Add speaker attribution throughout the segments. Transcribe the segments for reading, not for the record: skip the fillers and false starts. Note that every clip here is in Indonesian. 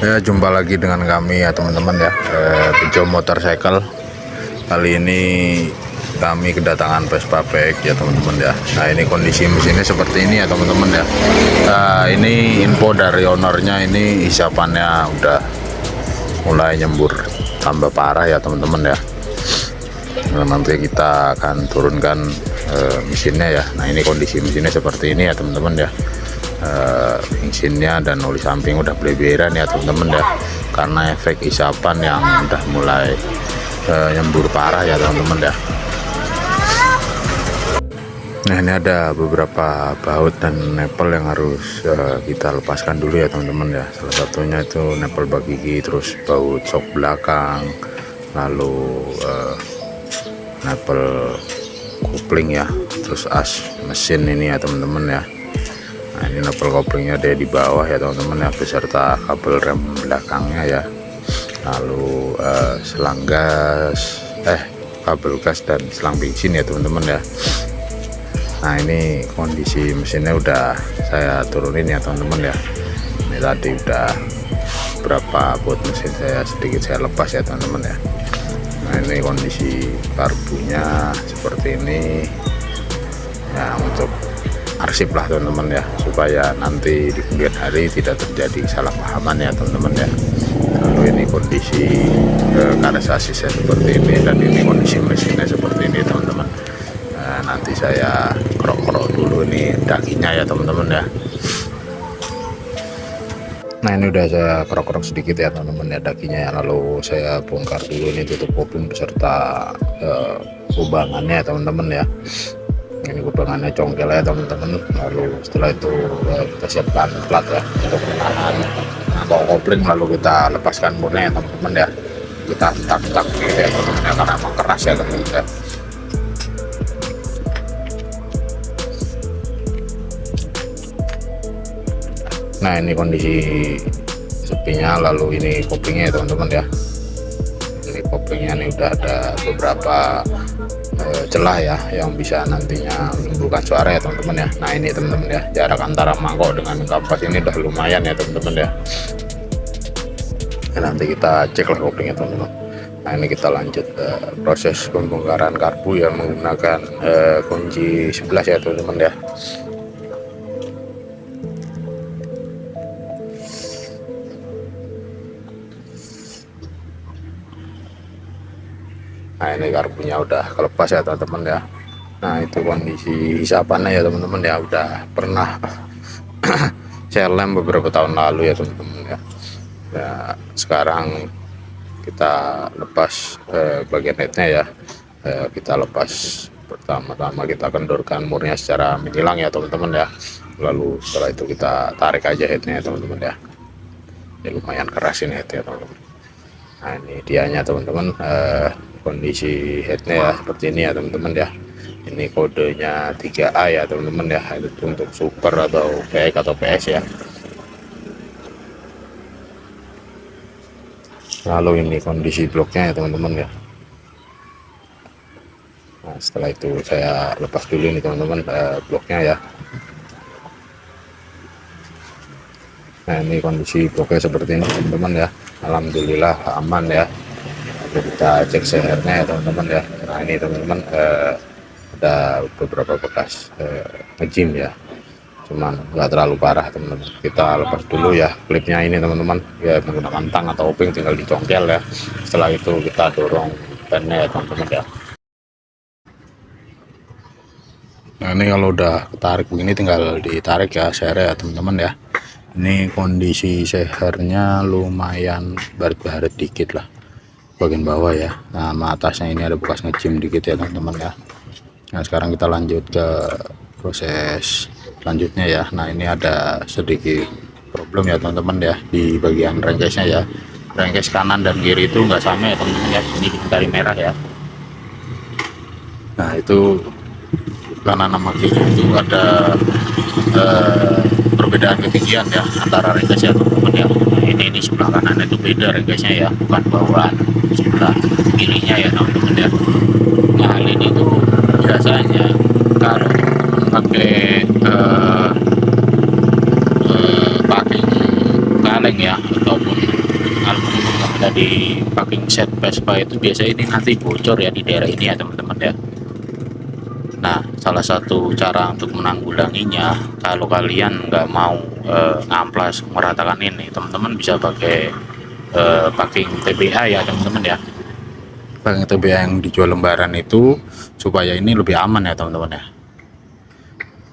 Speaker 1: Ya, jumpa lagi dengan kami ya teman-teman ya, Bejo Motorcycle. Kali ini kami kedatangan Vespa PX ya teman-teman ya. Nah, ini kondisi mesinnya seperti ini ya teman-teman ya. Ini info dari ownernya, ini isapannya udah mulai nyembur tambah parah ya teman-teman ya. Nah, nanti kita akan turunkan mesinnya ya. Nah, ini kondisi mesinnya seperti ini ya teman-teman ya. Mesinnya dan oli samping udah bleberan ya teman-teman ya, karena efek isapan yang udah mulai nyembur parah ya teman-teman ya. Nah, ini ada beberapa baut dan nepel yang harus kita lepaskan dulu ya teman-teman ya. Salah satunya itu nepel bak gigi, terus baut sok belakang, lalu nepel kopling ya, terus as mesin ini ya teman-teman ya. Nah, ini nepel koplingnya ada di bawah ya teman-teman ya, beserta kabel rem belakangnya ya. Lalu selang gas, kabel gas dan selang bensin ya teman-teman ya. Nah, ini kondisi mesinnya udah saya turunin ya teman-teman ya. Ini tadi udah berapa baut mesin sedikit saya lepas ya teman-teman ya. Nah, ini kondisi karbunya seperti ini ya, untuk arsip lah teman-teman ya, supaya nanti di kemudian hari tidak terjadi salah pahaman ya teman-teman ya. Lalu ini kondisi karet sasisnya seperti ini, dan ini kondisi mesinnya seperti ini teman-teman. Nah, nanti saya kerok-kerok dulu ini dakinya ya teman-teman ya. Nah, ini udah saya kerok-kerok sedikit ya teman-teman ya dakinya ya. Lalu saya bongkar dulu ini tutup kopling beserta kubangannya ya teman-teman ya. Ini kubangannya congkel ya teman-teman. Lalu setelah itu kita siapkan plat ya untuk menahan kopling, lalu kita lepaskan murnya ya teman-teman ya. Kita hentak-hentak gitu ya teman-teman ya, karena emang keras ya teman-teman ya. Nah, ini kondisi sepinya, lalu ini koplingnya ya teman-teman ya. Ini koplingnya nih udah ada beberapa celah ya yang bisa nantinya menimbulkan suara ya teman-teman ya. Nah, ini teman-teman ya, jarak antara mangkok dengan kampas ini udah lumayan ya teman-teman ya. Nah, nanti kita cek lah koplingnya teman-teman. Nah, ini kita lanjut proses pembongkaran karbu yang menggunakan kunci 11 ya teman-teman ya. Nah, ini karbunya udah kelepas ya teman-teman ya. Nah, itu kondisi hisapannya ya teman-teman ya, udah pernah saya lem beberapa tahun lalu ya teman-teman ya. Ya, sekarang kita lepas bagian headnya ya. Kita lepas, pertama-tama kita kendorkan murnya secara menilang ya teman-teman ya. Lalu setelah itu kita tarik aja headnya ya teman-teman ya. Ini lumayan keras ini headnya teman-teman. Nah, ini dianya teman-teman, kondisi headnya ya seperti ini ya teman-teman ya. Ini kodenya 3A ya teman-teman ya, itu untuk super atau PX atau PS ya. Lalu ini kondisi bloknya ya teman-teman ya. Nah, setelah itu saya lepas dulu ini teman-teman bloknya ya. Nah, ini kondisi bloknya seperti ini teman-teman ya. Alhamdulillah aman ya. Kita cek sehernya ya teman-teman ya. Nah, ini teman-teman ada beberapa bekas ngejim ya, cuman nggak terlalu parah teman-teman. Kita lepas dulu ya klipnya ini teman-teman ya, menggunakan tang atau oping, tinggal dicongkel ya. Setelah itu kita dorong pennya ya teman-teman ya. Nah, ini kalau udah ketarik begini tinggal ditarik ya sehernya ya teman-teman ya. Ini kondisi sehernya lumayan baret-baret dikit lah bagian bawah ya. Nah, sama atasnya ini ada bekas ngejim dikit ya teman-teman ya. Nah, sekarang kita lanjut ke proses selanjutnya ya. Nah, ini ada sedikit problem ya teman-teman ya di bagian rengkesnya ya. Rengkes kanan dan kiri itu nggak sama ya teman-teman ya. Ini dari merah ya. Nah, itu kanan sama kiri itu ada perbedaan ketinggian ya antara rengkes ya teman-teman ya. Ini sebelah kanan itu beda rengkesnya ya, bukan bawaan, sebelah kirinya ya teman-teman ya. Nah, hal ini tuh biasanya kalau pakai packing kaleng ya, ataupun di packing set Vespa itu biasanya ini nanti bocor ya di daerah ini ya teman-teman ya. Nah, salah satu cara untuk menanggulanginya, kalau kalian nggak mau ngamplas meratakan ini, teman-teman bisa pakai packing TBA ya teman-teman ya. Packing TBA yang dijual lembaran itu supaya ini lebih aman ya teman-teman ya.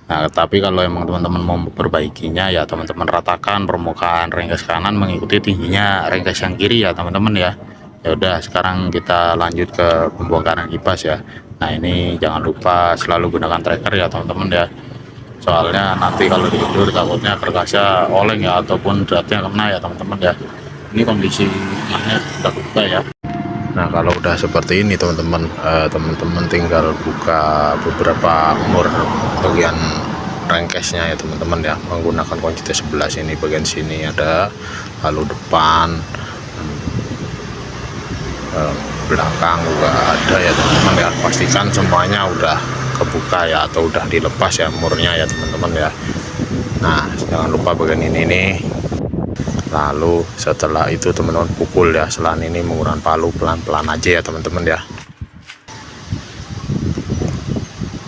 Speaker 1: Nah, tapi kalau emang teman-teman mau memperbaikinya ya teman-teman ratakan permukaan renggas kanan mengikuti tingginya renggas yang kiri ya teman-teman ya. Ya udah, sekarang kita lanjut ke pembongkaran kipas ya. Nah, ini jangan lupa selalu gunakan tracker ya teman-teman ya. Soalnya nanti kalau diundur takutnya kerkasnya oleng ya ataupun dratnya kena ya teman-teman ya. Ini kondisi rumahnya sudah buka ya. Nah, kalau udah seperti ini teman-teman, teman-teman tinggal buka beberapa mur bagian rengkesnya ya teman-teman ya, menggunakan kunci T11 ini. Bagian sini ada, lalu depan, belakang juga ada ya teman-teman ya. Pastikan semuanya udah kebuka ya atau udah dilepas ya murnya ya teman-teman ya. Nah, jangan lupa bagian ini nih. Lalu setelah itu teman-teman pukul ya, selain ini menggunakan palu pelan-pelan aja ya teman-teman ya.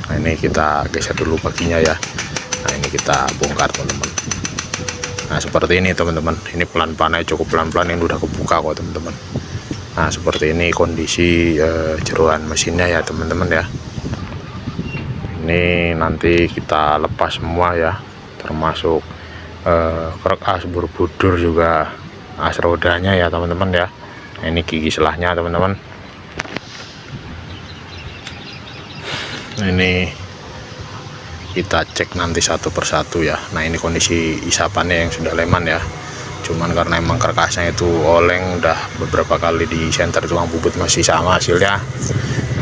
Speaker 1: Nah, ini kita geser dulu baginya ya. Nah, ini kita bongkar teman-teman. Nah, seperti ini teman-teman, ini pelan-pelan, cukup pelan-pelan, ini udah kebuka kok teman-teman. Nah, seperti ini kondisi jeroan mesinnya ya teman-teman ya. Ini nanti kita lepas semua ya, termasuk krek as Borobudur juga, as rodanya ya teman-teman ya. Nah, ini gigi selahnya teman-teman. Nah, ini kita cek nanti satu persatu ya. Nah, ini kondisi isapannya yang sudah leman ya, cuman karena emang karkasnya itu oleng, udah beberapa kali di senter tukang bubut masih sama hasilnya.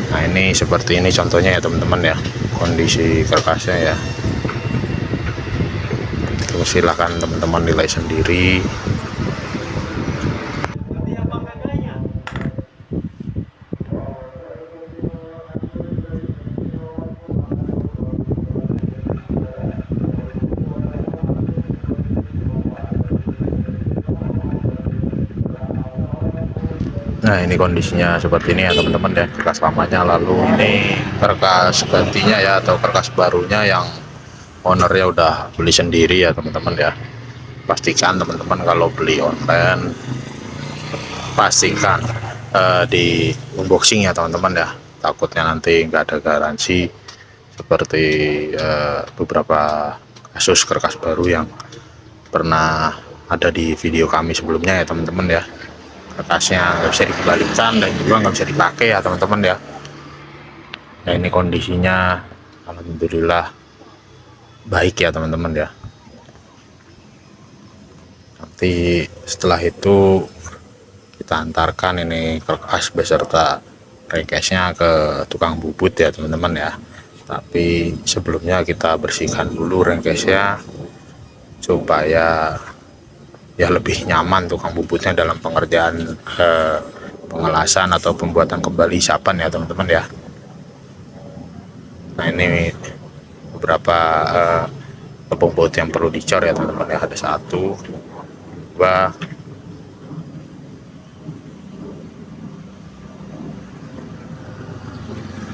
Speaker 1: Nah, ini seperti ini contohnya ya teman-teman ya, kondisi karkasnya ya. Terus silahkan teman-teman nilai sendiri. Nah, ini kondisinya seperti ini ya teman-teman ya, kerkas lamanya. Lalu ini kerkas gantinya ya atau kerkas barunya yang ownernya udah beli sendiri ya teman-teman ya. Pastikan teman-teman kalau beli online, pastikan di unboxing ya teman-teman ya, takutnya nanti nggak ada garansi seperti beberapa kasus kerkas baru yang pernah ada di video kami sebelumnya ya teman-teman ya. Kertasnya nggak bisa dikembalikan dan juga nggak bisa dipakai ya teman-teman ya. Nah, ini kondisinya alhamdulillah baik ya teman-teman ya. Nanti setelah itu kita antarkan ini kerkas beserta rengkesnya ke tukang bubut ya teman-teman ya. Tapi sebelumnya kita bersihkan dulu rengkesnya supaya ya lebih nyaman tukang bubutnya dalam pengerjaan pengelasan atau pembuatan kembali isapan ya teman-teman ya. Nah, ini beberapa lubang baut yang perlu dicor ya teman-teman ya. Ada 1, 2,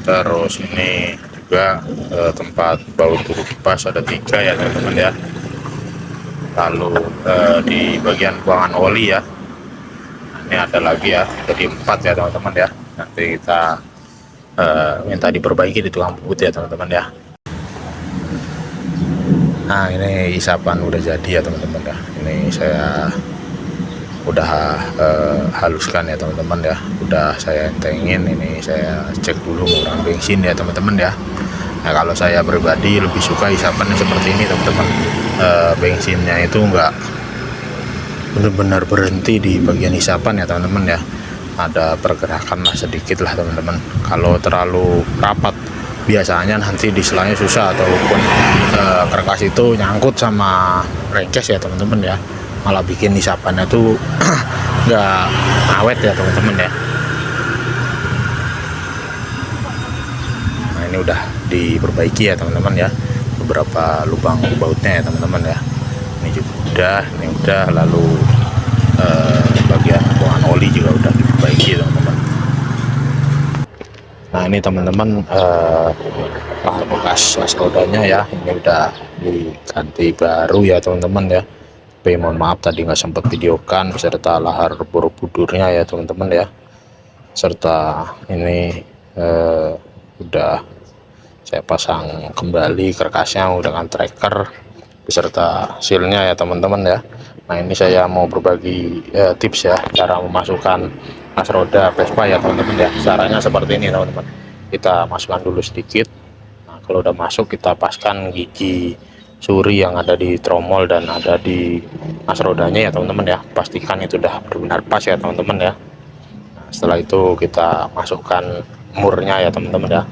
Speaker 1: terus ini juga tempat baut tubuh kipas ada 3 ya teman-teman ya. Lalu di bagian buangan oli ya, ini ada lagi ya, jadi 4 ya teman-teman ya. Nanti kita minta diperbaiki di tukang bubut ya teman-teman ya. Nah, ini isapan udah jadi ya teman-teman ya. Ini saya udah haluskan ya teman-teman ya, udah saya entengin. Ini saya cek dulu menggunakan bensin ya teman-teman ya. Nah, kalau saya pribadi lebih suka isapannya seperti ini teman-teman. Bensinnya itu enggak benar-benar berhenti di bagian isapan ya teman-teman ya, ada pergerakan lah sedikit lah teman-teman. Kalau terlalu rapat biasanya nanti di selanya susah, ataupun kerkas itu nyangkut sama rengkes ya teman-teman ya, malah bikin isapannya tuh nggak awet ya teman-teman ya. Nah, ini udah diperbaiki ya teman-teman ya, beberapa lubang bautnya ya teman-teman ya. Ini juga udah, ini udah. Lalu bagian buangan oli oli juga udah diperbaiki teman-teman. Nah ini teman-teman bekas las rodanya ya, ini udah diganti baru ya teman-teman ya. Tapi mohon maaf tadi nggak sempat videokan beserta lahar borobudurnya ya teman-teman ya, serta ini udah saya pasang kembali karkasnya dengan tracker beserta sealnya ya teman-teman ya. Nah ini saya mau berbagi tips ya cara memasukkan las roda Vespa ya teman-teman ya. Caranya seperti ini teman-teman, kita masukkan dulu sedikit. Nah kalau udah masuk kita paskan gigi suri yang ada di tromol dan ada di las rodanya ya teman-teman ya, pastikan itu udah benar-benar pas ya teman-teman ya. Nah, setelah itu kita masukkan murnya ya teman-teman ya,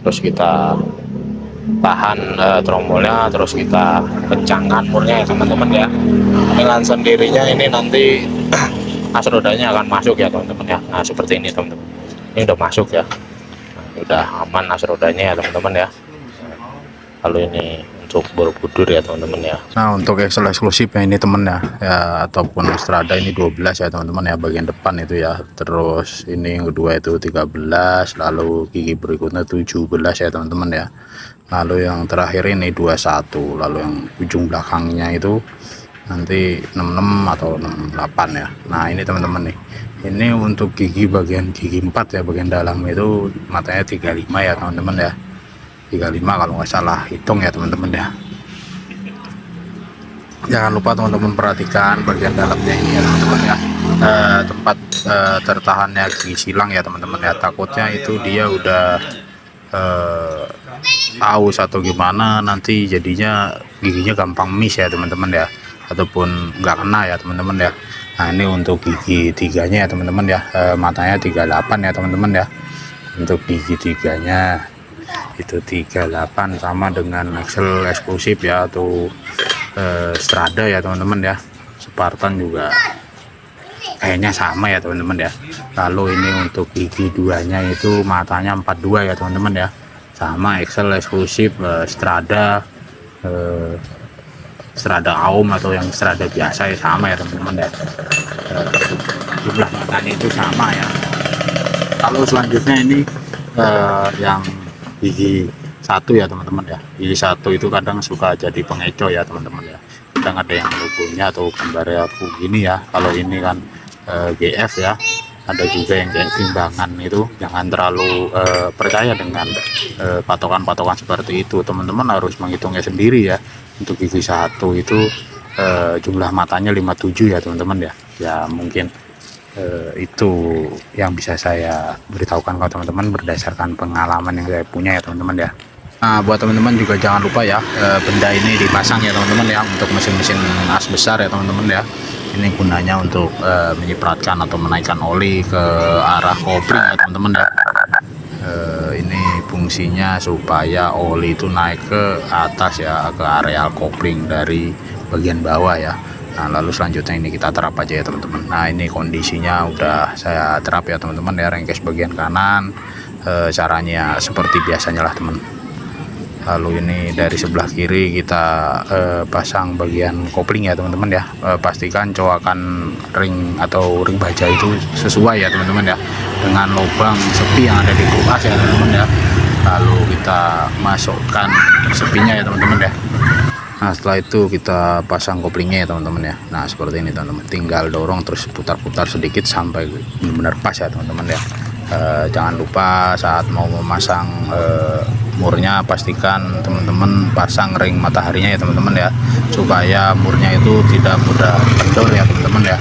Speaker 1: terus kita tahan tromolnya, terus kita kencangkan murnya ya teman-teman ya. Dengan sendirinya ini nanti las rodanya akan masuk ya teman-teman ya. Nah seperti ini teman-teman, ini udah masuk ya. Nah, udah aman las rodanya ya teman-teman ya. Lalu ini untuk borobudur ya teman-teman ya. Nah untuk Excel eksklusif ya ini teman ya, ataupun Strada ini 12 ya teman-teman ya, bagian depan itu ya. Terus ini yang kedua itu 13, lalu gigi berikutnya 17 ya teman-teman ya. Lalu yang terakhir ini 21, lalu yang ujung belakangnya itu nanti 66 atau 68 ya. Nah ini teman-teman nih, ini untuk gigi bagian gigi 4 ya, bagian dalam itu matanya 35 ya teman-teman ya, 35 kalau nggak salah hitung ya teman-teman ya. Jangan lupa teman-teman perhatikan bagian dalamnya ini ya teman-teman ya, tempat tertahannya gigi silang ya teman-teman ya. Takutnya itu dia udah aus atau gimana, nanti jadinya giginya gampang miss ya teman-teman ya, ataupun nggak kena ya teman-teman ya. Nah ini untuk gigi tiganya ya teman-teman ya, matanya 38 ya teman-teman ya. Untuk gigi tiganya itu 38 sama dengan Excel eksklusif ya, atau Strada ya teman-teman ya. Spartan juga kayaknya sama ya teman-teman ya. Lalu ini untuk gigi duanya itu matanya 42 ya teman-teman ya, sama Excel eksklusif Strada Strada Aum atau yang Strada biasa ya, sama ya teman-teman ya. Jumlah matanya itu sama ya. Kalau selanjutnya ini yang gigi 1 ya teman-teman ya. Gigi 1 itu kadang suka jadi pengecoh ya teman-teman ya. Kadang ada yang logonya atau gambarnya begini ya. Kalau ini kan GF ya. Ada juga yang kayak timbangan itu. Jangan terlalu percaya dengan patokan-patokan seperti itu. Teman-teman harus menghitungnya sendiri ya. Untuk gigi 1 itu jumlah matanya 57 ya teman-teman ya. Ya mungkin itu yang bisa saya beritahukan ke teman-teman berdasarkan pengalaman yang saya punya ya teman-teman ya. Nah buat teman-teman juga jangan lupa ya, benda ini dipasang ya teman-teman ya, untuk mesin-mesin as besar ya teman-teman ya. Ini gunanya untuk menyipratkan atau menaikkan oli ke arah kopling ya teman-teman ya. Ini fungsinya supaya oli itu naik ke atas ya, ke areal kopling dari bagian bawah ya. Nah lalu selanjutnya ini kita terap aja ya teman-teman. Nah ini kondisinya udah saya terap ya teman-teman ya, rengkes bagian kanan. Caranya seperti biasanya lah teman. Lalu ini dari sebelah kiri kita pasang bagian kopling ya teman-teman ya. Pastikan coakan ring atau ring baja itu sesuai ya teman-teman ya, dengan lubang sepi yang ada di kulkas ya teman-teman ya. Lalu kita masukkan sepinya ya teman-teman ya. Nah setelah itu kita pasang koplingnya ya teman-teman ya. Nah seperti ini teman-teman, tinggal dorong terus putar-putar sedikit sampai benar-benar pas ya teman-teman ya. Jangan lupa saat mau memasang murnya, pastikan teman-teman pasang ring mataharinya ya teman-teman ya, supaya murnya itu tidak mudah kendor ya teman-teman ya.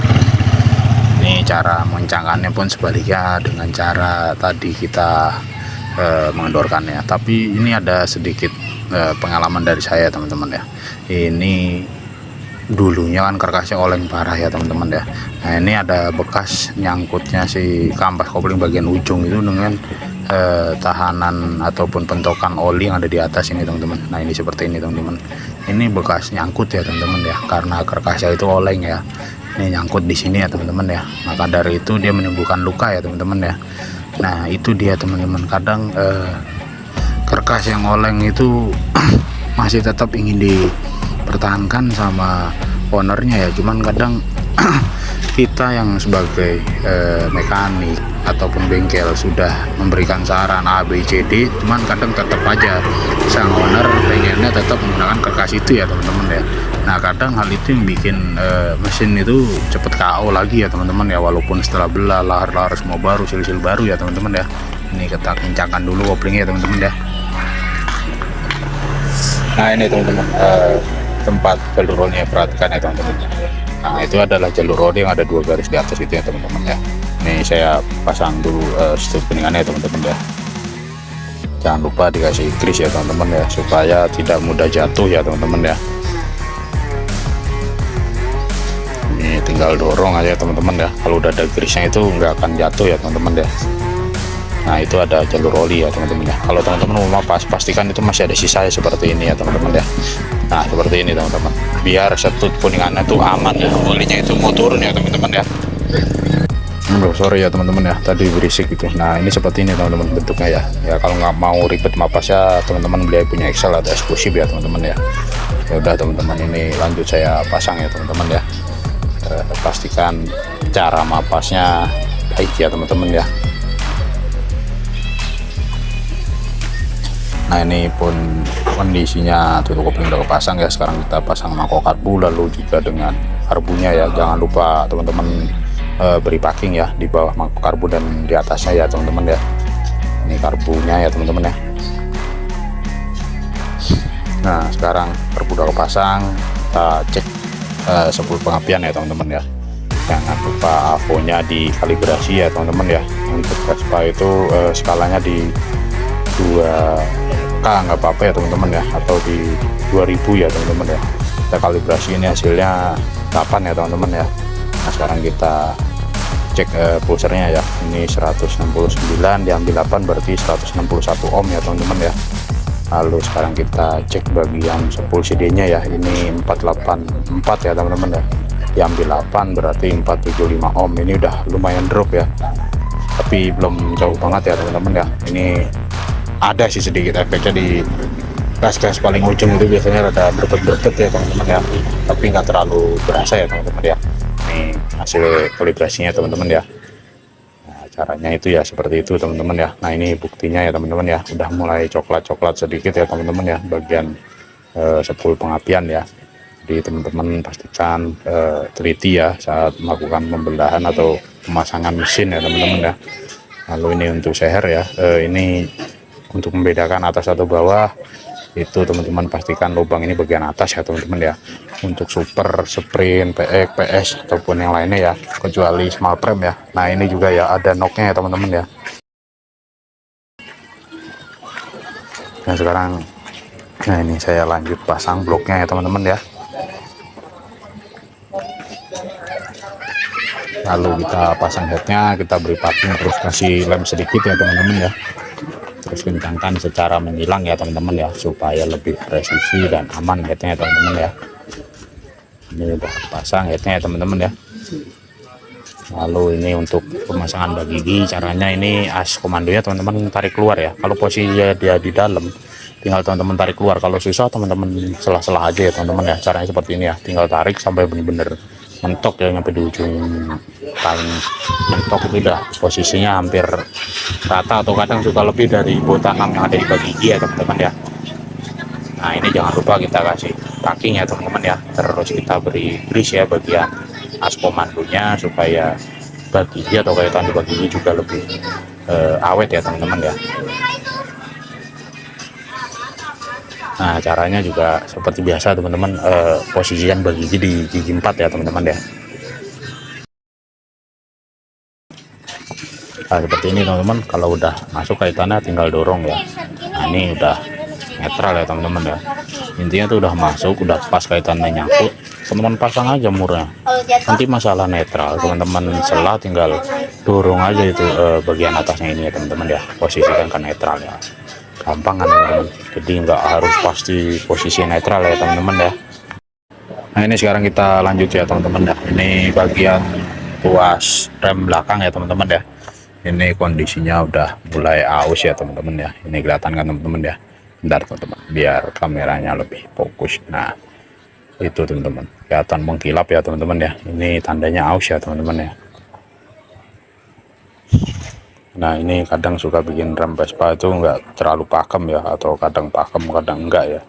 Speaker 1: Ini cara mengencangkannya pun sebaliknya dengan cara tadi kita mengendorkannya. Tapi ini ada sedikit pengalaman dari saya teman-teman ya. Ini dulunya kan karkasnya oleng parah ya teman-teman ya. Nah ini ada bekas nyangkutnya si kampas kopling bagian ujung itu dengan tahanan ataupun pentokan oli yang ada di atas ini teman-teman. Nah ini seperti ini teman-teman, ini bekas nyangkut ya teman-teman ya, karena karkasnya itu oleng ya. Ini nyangkut di sini ya teman-teman ya, maka dari itu dia menimbulkan luka ya teman-teman ya. Nah itu dia teman-teman, kadang karkas yang oleng itu masih tetap ingin dipertahankan sama ownernya ya, cuman kadang kita yang sebagai mekanik ataupun bengkel sudah memberikan saran A, B, C, D, cuman kadang tetap aja sang owner pengennya tetap menggunakan kerkas itu ya teman-teman ya. Nah kadang hal itu yang bikin mesin itu cepet KO lagi ya teman-teman ya, walaupun setelah belah lahar-lahar semua baru, sil-sil baru ya teman-teman ya. Ini kita kencangkan dulu koplingnya ya teman-teman ya. Nah ini teman-teman tempat jalur rollnya, perhatikan ya teman-teman. Nah itu adalah jalur roll yang ada 2 garis di atas itu ya teman-teman ya. Ini saya pasang dulu stop kuningannya ya teman-teman ya. Jangan lupa dikasih grease ya teman-teman ya, supaya tidak mudah jatuh ya teman-teman ya. Ini tinggal dorong aja teman-teman ya, kalau udah ada grease-nya itu nggak akan jatuh ya teman-teman ya. Nah itu ada jalur oli ya teman-teman ya. Kalau teman-teman mau pastikan itu masih ada sisanya seperti ini ya teman-teman ya. Nah seperti ini teman-teman, biar setut kuningannya itu aman ya, olinya itu mau turun ya teman-teman ya. Sorry ya teman-teman ya, tadi berisik gitu. Nah ini seperti ini teman-teman bentuknya ya. Ya kalau nggak mau ribet mapasnya, teman-teman beli punya Excel atau eksklusif ya teman-teman ya. Ya udah teman-teman, ini lanjut saya pasang ya teman-teman ya. Pastikan cara mapasnya baik ya teman-teman ya. Nah ini pun kondisinya tutup kopling udah kepasang ya. Sekarang kita pasang mangkok karbu, lalu juga dengan karbunya ya. Jangan lupa teman-teman beri packing ya di bawah mangkok karbu dan di atasnya ya teman-teman ya. Ini karbunya ya teman-teman ya. Nah sekarang karbu udah kepasang, kita cek 10 pengapian ya teman-teman ya. Jangan lupa avonya dikalibrasi ya teman-teman ya. Untuk Vespa itu skalanya di 2K nggak apa-apa ya teman-teman ya, atau di 2000 ya teman-teman ya. Kita kalibrasi, ini hasilnya 8 ya teman-teman ya. Nah sekarang kita cek pulsernya ya, ini 169 diambil 8 berarti 161 ohm ya teman-teman ya. Lalu sekarang kita cek bagian sepul CD nya ya, ini 484 ya teman-teman ya, diambil 8 berarti 475 ohm. Ini udah lumayan drop ya, tapi belum jauh banget ya teman-teman ya. Ini ada sih sedikit efeknya di gas-gas paling ujung, itu biasanya rada berbet-berbet ya teman-teman ya, tapi nggak terlalu berasa ya teman-teman ya. Ini hasil kalibrasinya teman-teman ya. Nah, caranya itu ya seperti itu teman-teman ya. Nah ini buktinya ya teman-teman ya, udah mulai coklat-coklat sedikit ya teman-teman ya, bagian sepul pengapian ya. Jadi teman-teman pastikan teliti ya saat melakukan pembelahan atau pemasangan mesin ya teman-teman ya. Lalu ini untuk seher ya, ini untuk membedakan atas atau bawah itu teman-teman pastikan lubang ini bagian atas ya teman-teman ya. Untuk super, sprint, PX, PS ataupun yang lainnya ya, kecuali small frame ya. Nah ini juga ya ada knocknya ya teman-teman ya. Nah sekarang, nah ini saya lanjut pasang bloknya ya teman-teman ya. Lalu kita pasang headnya, kita beri packing, terus kasih lem sedikit ya teman-teman ya. Terus kencangkan secara menyilang ya teman-teman ya, supaya lebih presisi dan aman headnya ya teman-teman ya. Ini udah pasang headnya ya teman-teman ya. Lalu ini untuk pemasangan bagi gigi, caranya ini as komandonya teman-teman tarik keluar ya. Kalau posisinya dia di dalam, tinggal teman-teman tarik keluar. Kalau susah teman-teman selah-selah aja ya teman-teman ya. Caranya seperti ini ya, tinggal tarik sampai benar-benar mentok ya, sampai di ujung paling mentok itu udah posisinya hampir rata, atau kadang juga lebih dari botan 6 yang ada di bagi gigi ya teman-teman ya. Nah ini jangan lupa kita kasih packing ya teman-teman ya. Terus kita beri grease ya bagian as komandonya, supaya bagi gigi atau kaitan di bagi gigi juga lebih awet ya teman-teman ya. Nah caranya juga seperti biasa teman-teman, posisian bagi gigi di gigi 4 ya teman-teman ya. Nah seperti ini teman-teman, kalau udah masuk kaitannya tinggal dorong ya. Nah ini udah netral ya teman-teman ya. Intinya tuh udah masuk, udah pas kaitannya nyangkut, teman-teman pasang aja murnya. Nanti masalah netral teman-teman selah tinggal dorong aja itu bagian atasnya ini ya teman-teman ya, posisikan ke netral ya. Gampang kan teman-teman, jadi nggak harus pasti posisi netral ya teman-teman ya. Nah ini sekarang kita lanjut ya teman-teman ya. Ini bagian tuas rem belakang ya teman-teman ya. Ini kondisinya udah mulai aus ya teman-teman ya. Ini kelihatan kan teman-teman ya. Bentar teman-teman, biar kameranya lebih fokus. Nah Itu teman-teman, kelihatan mengkilap ya teman-teman ya, ini tandanya aus ya teman-teman ya. Nah ini kadang suka bikin rem Vespa itu nggak terlalu pakem ya, atau kadang pakem kadang enggak ya.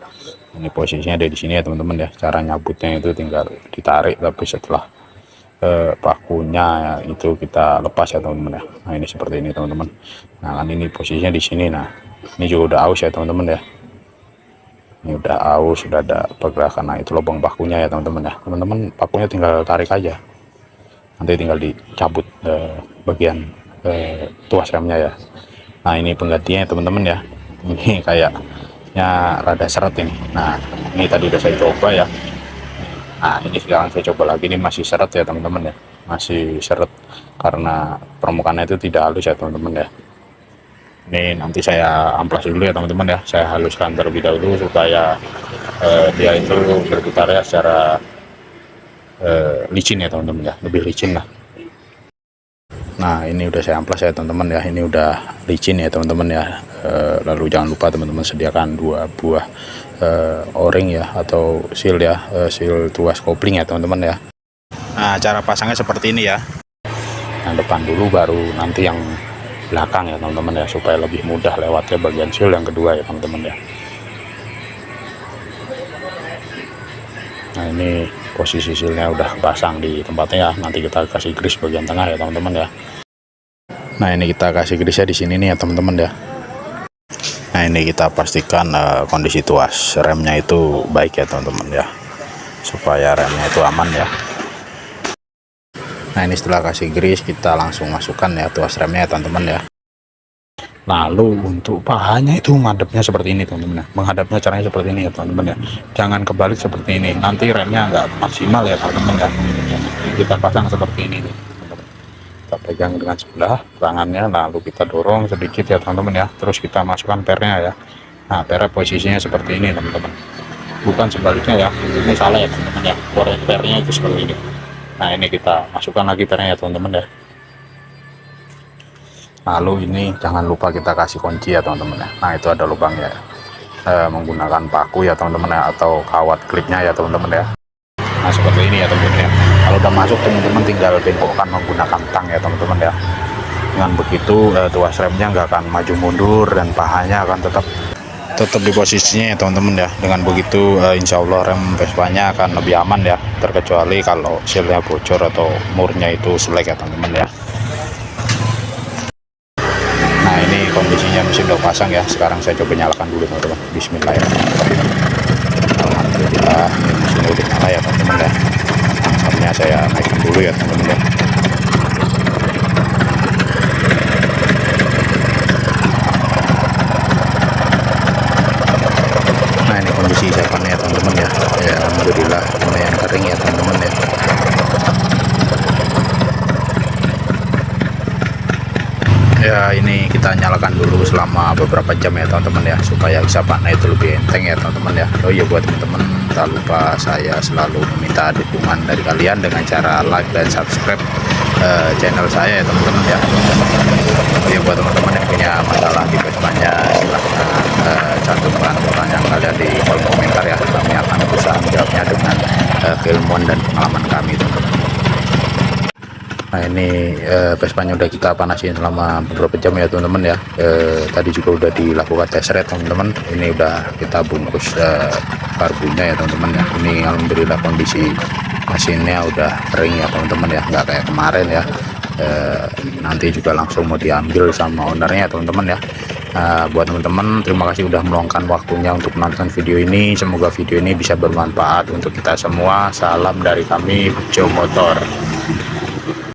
Speaker 1: Ini posisinya ada di sini ya teman-teman ya, cara nyabutnya itu tinggal ditarik, tapi setelah pakunya ya, itu kita lepas ya teman-teman ya. Nah ini seperti ini teman-teman. Nah kan ini posisinya di sini. Nah ini juga udah aus ya teman-teman ya, ini udah aus, sudah ada pergerakan. Nah itu lubang pakunya ya teman-teman ya. Teman-teman pakunya tinggal tarik aja, nanti tinggal dicabut bagian tuas remnya ya. Nah ini penggantinya teman-teman ya, ini kayaknya rada seret ini. Nah ini tadi udah saya coba ya. Nah ini sekarang saya coba lagi, ini masih seret ya teman-teman ya, masih seret karena permukaannya itu tidak halus ya teman-teman ya. Ini nanti saya amplas dulu ya teman-teman ya, saya haluskan terlebih dahulu supaya dia itu berputarnya secara licin ya teman-teman ya, lebih licin lah. Nah ini udah saya amplas ya teman-teman ya, ini udah licin ya teman-teman ya. Lalu jangan lupa teman-teman sediakan 2 buah o-ring ya, atau seal ya, seal tuas kopling ya teman-teman ya. Nah cara pasangnya seperti ini ya, yang depan dulu baru nanti yang belakang ya teman-teman ya, supaya lebih mudah lewatnya bagian seal yang kedua ya teman-teman ya. Nah ini posisi sealnya udah pasang di tempatnya ya, nanti kita kasih grease bagian tengah ya teman-teman ya. Nah ini kita kasih grease di sini nih ya teman-teman ya. Nah ini kita pastikan kondisi tuas remnya itu baik ya teman-teman ya, supaya remnya itu aman ya. Nah ini setelah kasih grease kita langsung masukkan ya tuas remnya ya teman-teman ya. Lalu untuk pahanya itu madepnya seperti ini teman-teman ya, menghadapnya caranya seperti ini ya teman-teman ya, jangan kebalik seperti ini, nanti remnya nggak maksimal ya teman-teman ya. Kita pasang seperti ini nih, kita pegang dengan sebelah tangannya, lalu kita dorong sedikit ya teman-teman ya, terus kita masukkan pernya ya. Nah pernya posisinya seperti ini teman-teman, bukan sebaliknya ya, ini salah ya teman-teman ya, pernya itu seperti ini. Nah ini kita masukkan lagi pernya ya teman-teman ya. Lalu ini jangan lupa kita kasih kunci ya teman-teman ya. Nah itu ada lubangnya menggunakan paku ya teman-teman ya, atau kawat klipnya ya teman-teman ya. Nah seperti ini ya teman-teman ya. Kalau udah masuk teman-teman tinggal bengkokkan menggunakan tang ya teman-teman ya. Dengan begitu tuas remnya nggak akan maju mundur dan pahanya akan tetap di posisinya ya teman-teman ya. Dengan begitu insya Allah rem Vespanya akan lebih aman ya, terkecuali kalau sealnya bocor atau murnya itu selek ya teman-teman ya. Nah ini kondisinya mesin udah pasang ya, sekarang saya coba nyalakan dulu teman-teman. Bismillahirrahmanirrahim. Alhamdulillah ini mesin udah nyala ya teman-teman ya. Langsungnya saya naikin dulu ya teman-teman ya. Nah ini kondisi sepannya ya teman-teman ya, ya alhamdulillah lumayan kering ya teman-teman ya. Ya ini kita nyalakan dulu selama beberapa jam ya teman-teman ya, supaya isapannya itu lebih enteng ya teman-teman ya. Oh iya buat teman-teman, tak lupa saya selalu meminta dukungan dari kalian dengan cara like dan subscribe channel saya ya teman-teman ya. Oh iya buat teman-teman yang punya masalah di Vespanya, silahkan cantumkan pertanyaan kalian di kolom komentar ya, kami akan berusaha menjawabnya dengan keilmuan dan pengalaman kami teman-teman. Nah ini Vespanya udah kita panasin selama beberapa jam ya teman-teman ya. Tadi juga udah dilakukan tes red teman-teman, ini udah kita bungkus karbunya ya teman-teman ya. Ini alhamdulillah kondisi mesinnya udah kering ya teman-teman ya, nggak kayak kemarin ya. Nanti juga langsung mau diambil sama ownernya teman-teman ya. Buat teman-teman terima kasih udah meluangkan waktunya untuk menonton video ini, semoga video ini bisa bermanfaat untuk kita semua. Salam dari kami Bejo Motor.